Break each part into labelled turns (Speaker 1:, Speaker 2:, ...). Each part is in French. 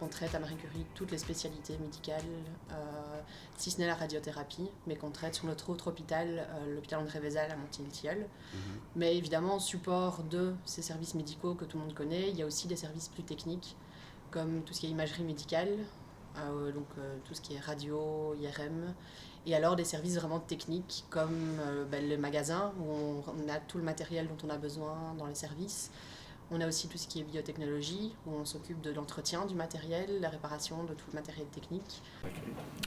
Speaker 1: on traite à Marie Curie toutes les spécialités médicales, si ce n'est la radiothérapie, mais qu'on traite sur notre autre hôpital, l'hôpital André Vézal à Montigny-le-Tilleul. Mais évidemment, en support de ces services médicaux que tout le monde connaît, il y a aussi des services plus techniques, comme tout ce qui est imagerie médicale, tout ce qui est radio, IRM, et alors des services vraiment techniques comme le magasin où on a tout le matériel dont on a besoin dans les services. On a aussi tout ce qui est biotechnologie où on s'occupe de l'entretien du matériel, la réparation de tout le matériel technique.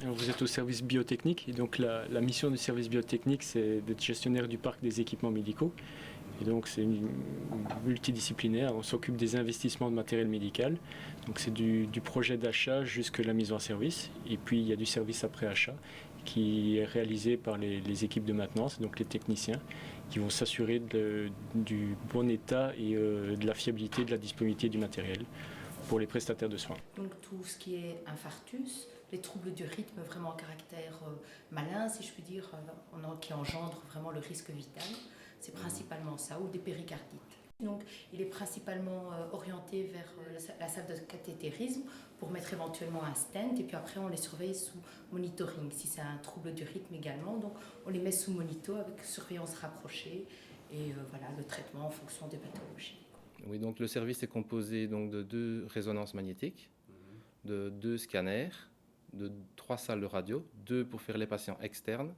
Speaker 2: Alors vous êtes au service biotechnique et donc la mission du service biotechnique c'est d'être gestionnaire du parc des équipements médicaux. Et donc c'est multidisciplinaire, on s'occupe des investissements de matériel médical, donc c'est du projet d'achat jusqu'à la mise en service, et puis il y a du service après achat qui est réalisé par les équipes de maintenance, donc les techniciens, qui vont s'assurer du bon état et de la fiabilité, de la disponibilité du matériel pour les prestataires de soins.
Speaker 3: Donc tout ce qui est infarctus, les troubles du rythme vraiment à caractère malin, si je puis dire, qui engendrent vraiment le risque vital. C'est principalement ça, ou des péricardites. Donc, il est principalement orienté vers la salle de cathétérisme pour mettre éventuellement un stent, et puis après on les surveille sous monitoring, si c'est un trouble du rythme également. Donc on les met sous monito avec surveillance rapprochée, et voilà, le traitement en fonction des pathologies.
Speaker 4: Oui, donc le service est composé donc de 2 résonances magnétiques, de 2 scanners, de 3 salles de radio, 2 pour faire les patients externes,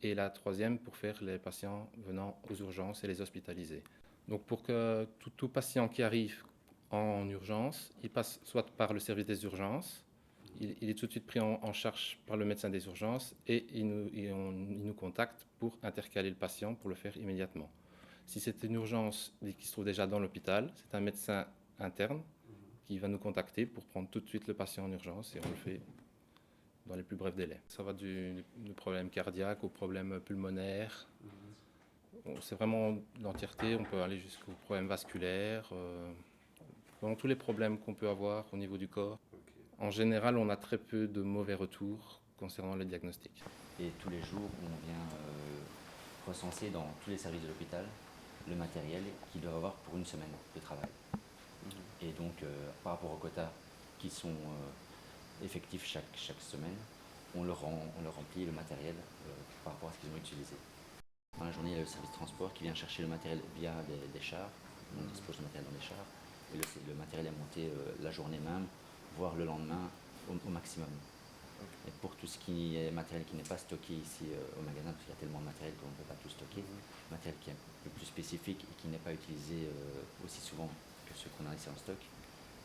Speaker 4: et la 3e pour faire les patients venant aux urgences et les hospitalisés. Donc pour que tout patient qui arrive en urgence, il passe soit par le service des urgences, il est tout de suite pris en charge par le médecin des urgences et il nous contacte pour intercaler le patient pour le faire immédiatement. Si c'est une urgence qui se trouve déjà dans l'hôpital, c'est un médecin interne qui va nous contacter pour prendre tout de suite le patient en urgence et on le fait dans les plus brefs délais. Ça va du problème cardiaque au problème pulmonaire. C'est vraiment l'entièreté, on peut aller jusqu'aux problèmes vasculaires, dans tous les problèmes qu'on peut avoir au niveau du corps. En général, on a très peu de mauvais retours concernant le diagnostic.
Speaker 5: Et tous les jours, on vient recenser dans tous les services de l'hôpital le matériel qu'ils doivent avoir pour une semaine de travail. Et donc, par rapport aux quotas qui sont effectifs chaque semaine, on leur remplit le matériel par rapport à ce qu'ils ont utilisé. Dans la journée, il y a le service transport qui vient chercher le matériel via des chars. On dispose de matériel dans des chars. Et le matériel est monté la journée même, voire le lendemain au maximum. Et pour tout ce qui est matériel qui n'est pas stocké ici au magasin, parce qu'il y a tellement de matériel qu'on ne peut pas tout stocker, matériel qui est un peu plus spécifique et qui n'est pas utilisé aussi souvent que ceux qu'on a ici en stock,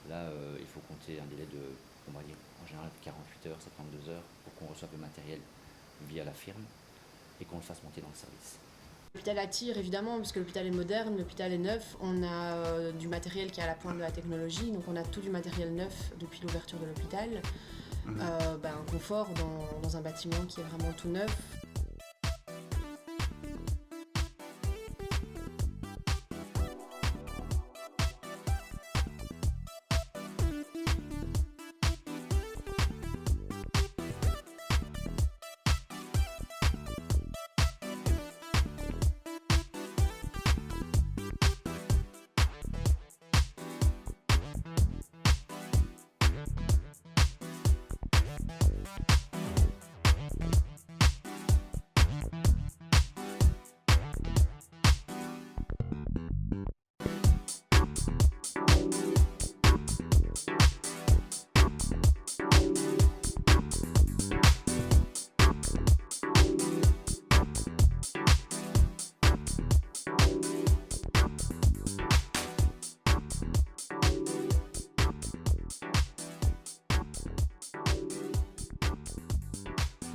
Speaker 5: là il faut compter un délai de, on va dire, en général 48 heures, 72 heures pour qu'on reçoive le matériel via la firme et qu'on le fasse monter dans le service.
Speaker 1: L'hôpital attire évidemment, parce que l'hôpital est moderne, l'hôpital est neuf, on a du matériel qui est à la pointe de la technologie, donc on a tout du matériel neuf depuis l'ouverture de l'hôpital. Un confort dans un bâtiment qui est vraiment tout neuf.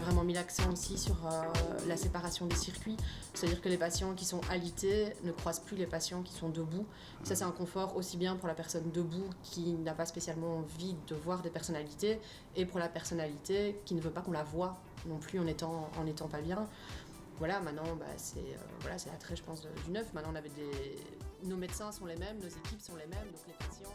Speaker 1: Vraiment mis l'accent aussi sur la séparation des circuits, c'est-à-dire que les patients qui sont alités ne croisent plus les patients qui sont debout. Ça c'est un confort aussi bien pour la personne debout qui n'a pas spécialement envie de voir des personnalités et pour la personnalité qui ne veut pas qu'on la voie non plus en étant pas bien. Voilà, maintenant c'est l'attrait je pense du neuf. Maintenant nos médecins sont les mêmes, nos équipes sont les mêmes, donc les patients...